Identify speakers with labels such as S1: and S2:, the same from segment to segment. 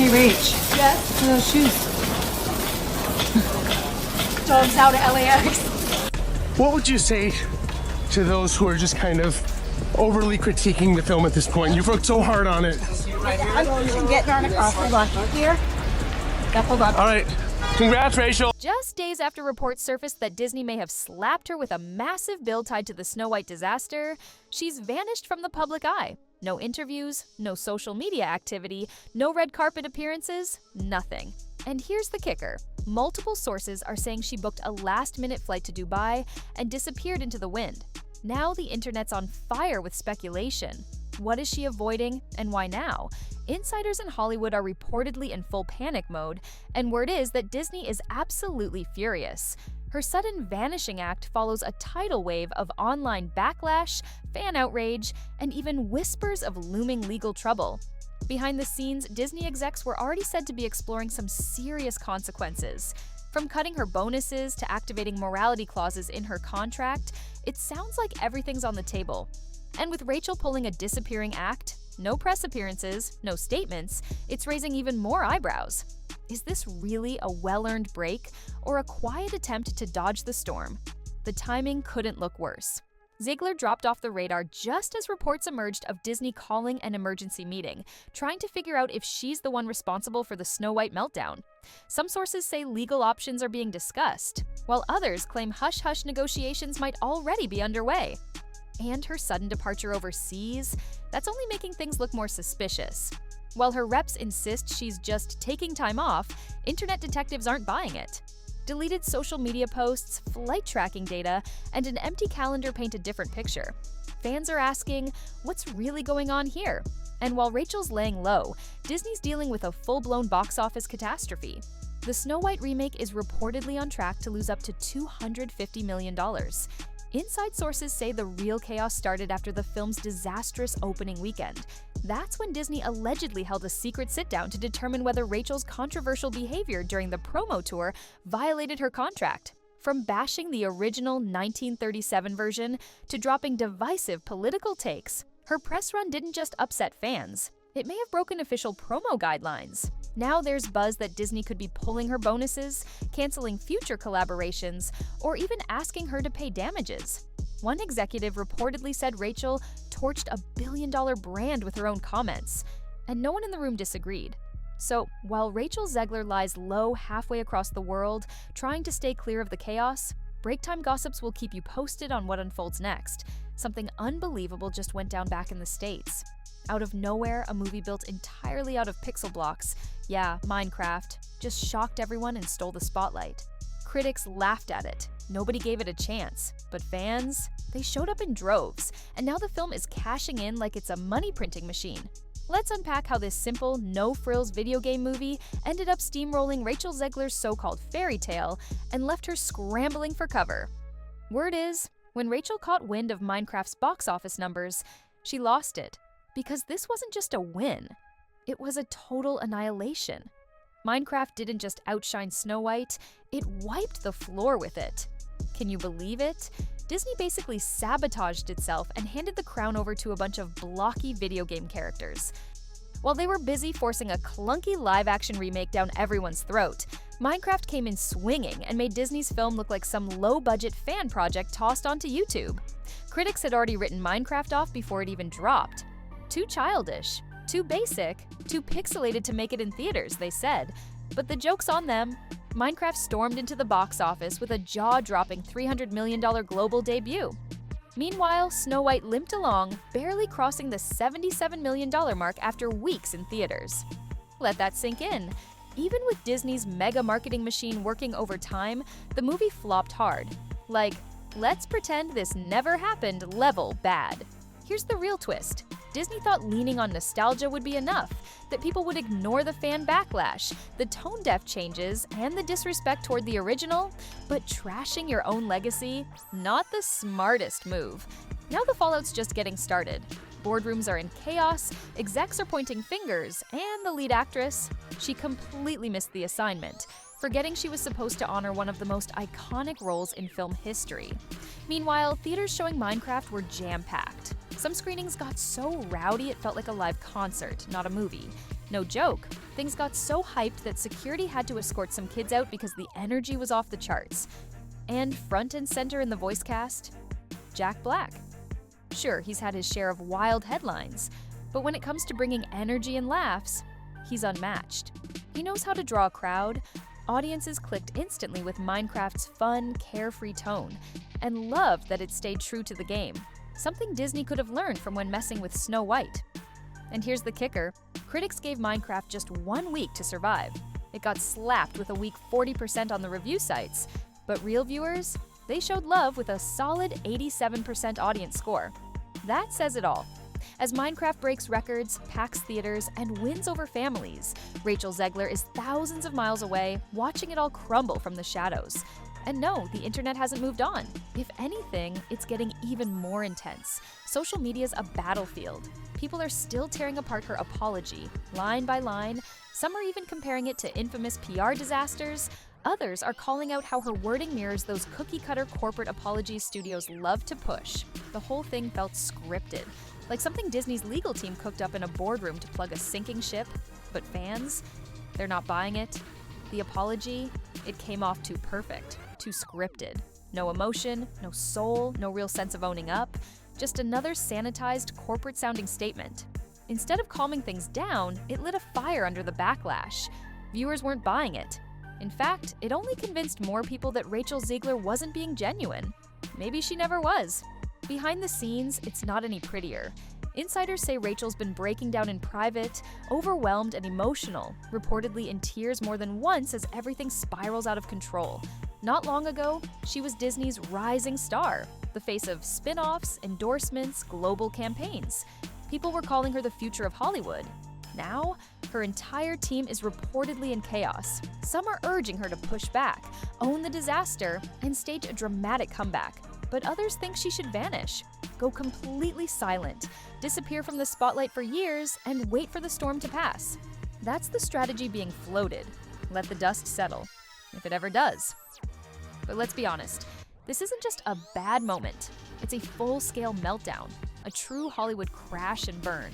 S1: Hey, Rach.
S2: Yes?
S1: What are those shoes?
S2: Dogs out at LAX.
S3: What would you say to those who are just kind of overly critiquing the film at this point? You've worked so hard on it.
S2: I'm getting on across. Hold on. Here. Yep, hold on.
S3: All right. Congrats, Rachel.
S4: Just days after reports surfaced that Disney may have slapped her with a massive bill tied to the Snow White disaster, she's vanished from the public eye. No interviews, no social media activity, no red carpet appearances, nothing. And here's the kicker. Multiple sources are saying she booked a last-minute flight to Dubai and disappeared into the wind. Now the internet's on fire with speculation. What is she avoiding, and why now? Insiders in Hollywood are reportedly in full panic mode, and word is that Disney is absolutely furious. Her sudden vanishing act follows a tidal wave of online backlash, fan outrage, and even whispers of looming legal trouble. Behind the scenes, Disney execs were already said to be exploring some serious consequences. From cutting her bonuses to activating morality clauses in her contract, it sounds like everything's on the table. And with Rachel pulling a disappearing act, no press appearances, no statements, it's raising even more eyebrows. Is this really a well-earned break or a quiet attempt to dodge the storm? The timing couldn't look worse. Zegler dropped off the radar just as reports emerged of Disney calling an emergency meeting, trying to figure out if she's the one responsible for the Snow White meltdown. Some sources say legal options are being discussed, while others claim hush-hush negotiations might already be underway. And her sudden departure overseas, that's only making things look more suspicious. While her reps insist she's just taking time off, internet detectives aren't buying it. Deleted social media posts, flight tracking data, and an empty calendar paint a different picture. Fans are asking, what's really going on here? And while Rachel's laying low, Disney's dealing with a full-blown box office catastrophe. The Snow White remake is reportedly on track to lose up to $250 million. Inside sources say the real chaos started after the film's disastrous opening weekend. That's when Disney allegedly held a secret sit-down to determine whether Rachel's controversial behavior during the promo tour violated her contract. From bashing the original 1937 version to dropping divisive political takes, her press run didn't just upset fans. It may have broken official promo guidelines. Now there's buzz that Disney could be pulling her bonuses, canceling future collaborations, or even asking her to pay damages. One executive reportedly said Rachel torched a billion-dollar brand with her own comments, and no one in the room disagreed. So, while Rachel Zegler lies low halfway across the world, trying to stay clear of the chaos, Break Time Gossips will keep you posted on what unfolds next. Something unbelievable just went down back in the States. Out of nowhere, a movie built entirely out of pixel blocks, yeah, Minecraft, just shocked everyone and stole the spotlight. Critics laughed at it. Nobody gave it a chance. But fans? They showed up in droves, and now the film is cashing in like it's a money-printing machine. Let's unpack how this simple, no-frills video game movie ended up steamrolling Rachel Zegler's so-called fairy tale and left her scrambling for cover. Word is, when Rachel caught wind of Minecraft's box office numbers, she lost it. Because this wasn't just a win, it was a total annihilation. Minecraft didn't just outshine Snow White, it wiped the floor with it. Can you believe it? Disney basically sabotaged itself and handed the crown over to a bunch of blocky video game characters. While they were busy forcing a clunky live-action remake down everyone's throat, Minecraft came in swinging and made Disney's film look like some low-budget fan project tossed onto YouTube. Critics had already written Minecraft off before it even dropped. Too childish, too basic, too pixelated to make it in theaters, they said. But the joke's on them. Minecraft stormed into the box office with a jaw-dropping $300 million global debut. Meanwhile, Snow White limped along, barely crossing the $77 million mark after weeks in theaters. Let that sink in. Even with Disney's mega marketing machine working overtime, the movie flopped hard. Like, let's pretend this never happened level bad. Here's the real twist. Disney thought leaning on nostalgia would be enough, that people would ignore the fan backlash, the tone-deaf changes, and the disrespect toward the original, but trashing your own legacy? Not the smartest move. Now the fallout's just getting started. Boardrooms are in chaos, execs are pointing fingers, and the lead actress, she completely missed the assignment, forgetting she was supposed to honor one of the most iconic roles in film history. Meanwhile, theaters showing Minecraft were jam-packed. Some screenings got so rowdy it felt like a live concert, not a movie. No joke, Things got so hyped that security had to escort some kids out because the energy was off the charts. And front and center in the voice cast, Jack Black. Sure, he's had his share of wild headlines, but when it comes to bringing energy and laughs, he's unmatched. He knows how to draw a crowd. Audiences clicked instantly with Minecraft's fun, carefree tone, and loved that it stayed true to the game, something Disney could have learned from when messing with Snow White. And here's the kicker, critics gave Minecraft just 1 week to survive. It got slapped with a weak 40% on the review sites, but real viewers, they showed love with a solid 87% audience score. That says it all. As Minecraft breaks records, packs theaters, and wins over families, Rachel Zegler is thousands of miles away, watching it all crumble from the shadows. And no, the internet hasn't moved on. If anything, it's getting even more intense. Social media's a battlefield. People are still tearing apart her apology, line by line. Some are even comparing it to infamous PR disasters. Others are calling out how her wording mirrors those cookie-cutter corporate apologies studios love to push. The whole thing felt scripted, like something Disney's legal team cooked up in a boardroom to plug a sinking ship. But fans, they're not buying it. The apology, it came off too perfect, too scripted. No emotion, no soul, no real sense of owning up, just another sanitized, corporate-sounding statement. Instead of calming things down, it lit a fire under the backlash. Viewers weren't buying it. In fact, it only convinced more people that Rachel Zegler wasn't being genuine. Maybe she never was. Behind the scenes, it's not any prettier. Insiders say Rachel's been breaking down in private, overwhelmed and emotional, reportedly in tears more than once as everything spirals out of control. Not long ago, she was Disney's rising star, the face of spin-offs, endorsements, global campaigns. People were calling her the future of Hollywood. Now, her entire team is reportedly in chaos. Some are urging her to push back, own the disaster, and stage a dramatic comeback. But others think she should vanish, go completely silent, disappear from the spotlight for years, and wait for the storm to pass. That's the strategy being floated. Let the dust settle, if it ever does. But let's be honest, this isn't just a bad moment. It's a full-scale meltdown, a true Hollywood crash and burn.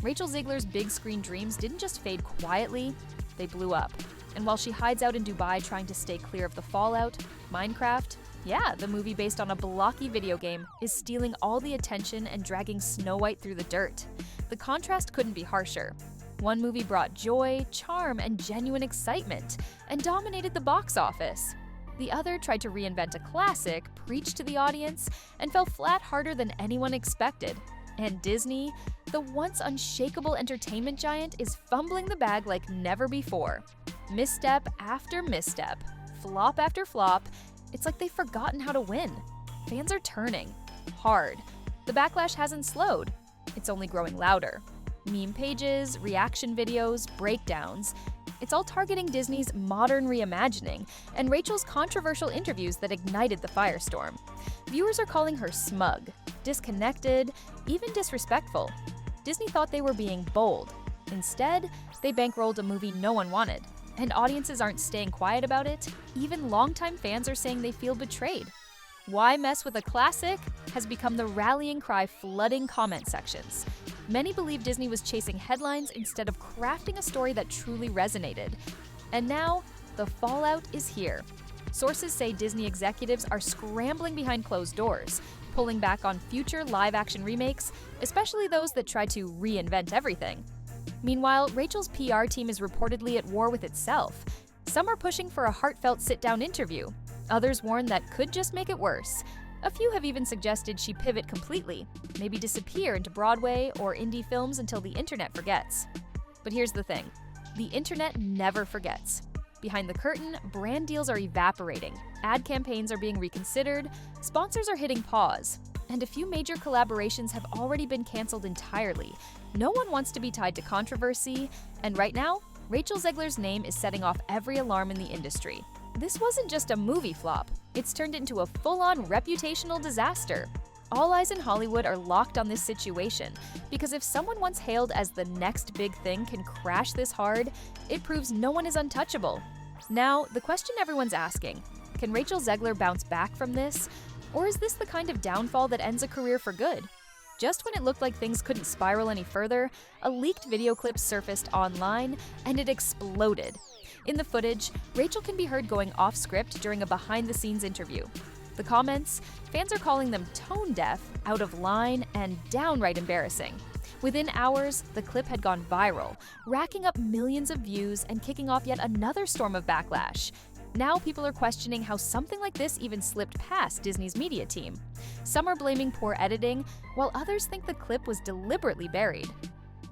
S4: Rachel Zegler's big screen dreams didn't just fade quietly, they blew up. And while she hides out in Dubai trying to stay clear of the fallout, Minecraft, yeah, the movie based on a blocky video game, is stealing all the attention and dragging Snow White through the dirt. The contrast couldn't be harsher. One movie brought joy, charm, and genuine excitement, and dominated the box office. The other tried to reinvent a classic, preached to the audience, and fell flat harder than anyone expected. And Disney, the once unshakable entertainment giant, is fumbling the bag like never before. Misstep after misstep, flop after flop, it's like they've forgotten how to win. Fans are turning. Hard. The backlash hasn't slowed. It's only growing louder. Meme pages, reaction videos, breakdowns. It's all targeting Disney's modern reimagining and Rachel's controversial interviews that ignited the firestorm. Viewers are calling her smug, disconnected, even disrespectful. Disney thought they were being bold. Instead, they bankrolled a movie no one wanted. And audiences aren't staying quiet about it. Even longtime fans are saying they feel betrayed. Why mess with a classic has become the rallying cry flooding comment sections. Many believe Disney was chasing headlines instead of crafting a story that truly resonated. And now, the fallout is here. Sources say Disney executives are scrambling behind closed doors, pulling back on future live-action remakes, especially those that try to reinvent everything. Meanwhile, Rachel's PR team is reportedly at war with itself. Some are pushing for a heartfelt sit-down interview. Others warn that could just make it worse. A few have even suggested she pivot completely, maybe disappear into Broadway or indie films until the internet forgets. But here's the thing, the internet never forgets. Behind the curtain, brand deals are evaporating, ad campaigns are being reconsidered, sponsors are hitting pause, and a few major collaborations have already been canceled entirely. No one wants to be tied to controversy, and right now, Rachel Zegler's name is setting off every alarm in the industry. This wasn't just a movie flop, it's turned into a full-on reputational disaster. All eyes in Hollywood are locked on this situation, because if someone once hailed as the next big thing can crash this hard, it proves no one is untouchable. Now, the question everyone's asking, can Rachel Zegler bounce back from this? Or is this the kind of downfall that ends a career for good? Just when it looked like things couldn't spiral any further, a leaked video clip surfaced online, and it exploded. In the footage, Rachel can be heard going off script during a behind-the-scenes interview. The comments? Fans are calling them tone-deaf, out of line, and downright embarrassing. Within hours, the clip had gone viral, racking up millions of views and kicking off yet another storm of backlash. Now people are questioning how something like this even slipped past Disney's media team. Some are blaming poor editing, while others think the clip was deliberately buried.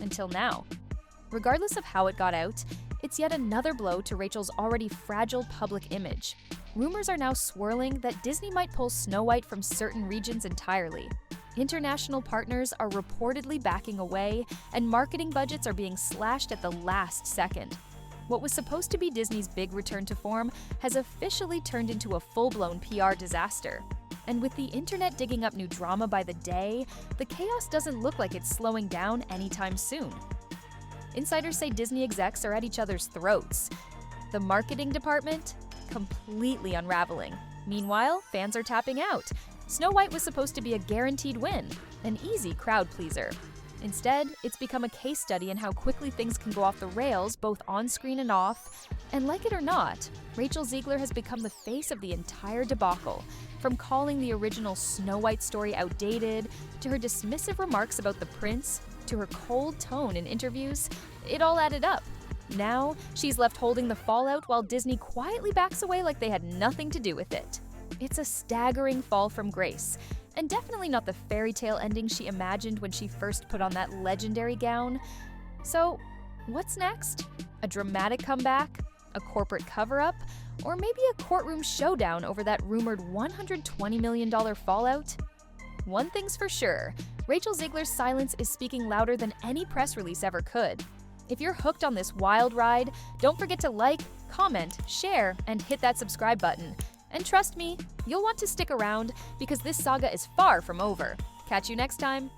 S4: Until now. Regardless of how it got out, it's yet another blow to Rachel's already fragile public image. Rumors are now swirling that Disney might pull Snow White from certain regions entirely. International partners are reportedly backing away, and marketing budgets are being slashed at the last second. What was supposed to be Disney's big return to form has officially turned into a full-blown PR disaster. And with the internet digging up new drama by the day, the chaos doesn't look like it's slowing down anytime soon. Insiders say Disney execs are at each other's throats. The marketing department? Completely unraveling. Meanwhile, fans are tapping out. Snow White was supposed to be a guaranteed win, an easy crowd pleaser. Instead, it's become a case study in how quickly things can go off the rails, both on-screen and off. And like it or not, Rachel Zegler has become the face of the entire debacle. From calling the original Snow White story outdated, to her dismissive remarks about the prince, to her cold tone in interviews, it all added up. Now, she's left holding the fallout while Disney quietly backs away like they had nothing to do with it. It's a staggering fall from grace, and definitely not the fairy tale ending she imagined when she first put on that legendary gown. So, what's next? A dramatic comeback? A corporate cover-up? Or maybe a courtroom showdown over that rumored $120 million fallout? One thing's for sure, Rachel Zegler's silence is speaking louder than any press release ever could. If you're hooked on this wild ride, don't forget to like, comment, share, and hit that subscribe button. And trust me, you'll want to stick around because this saga is far from over. Catch you next time.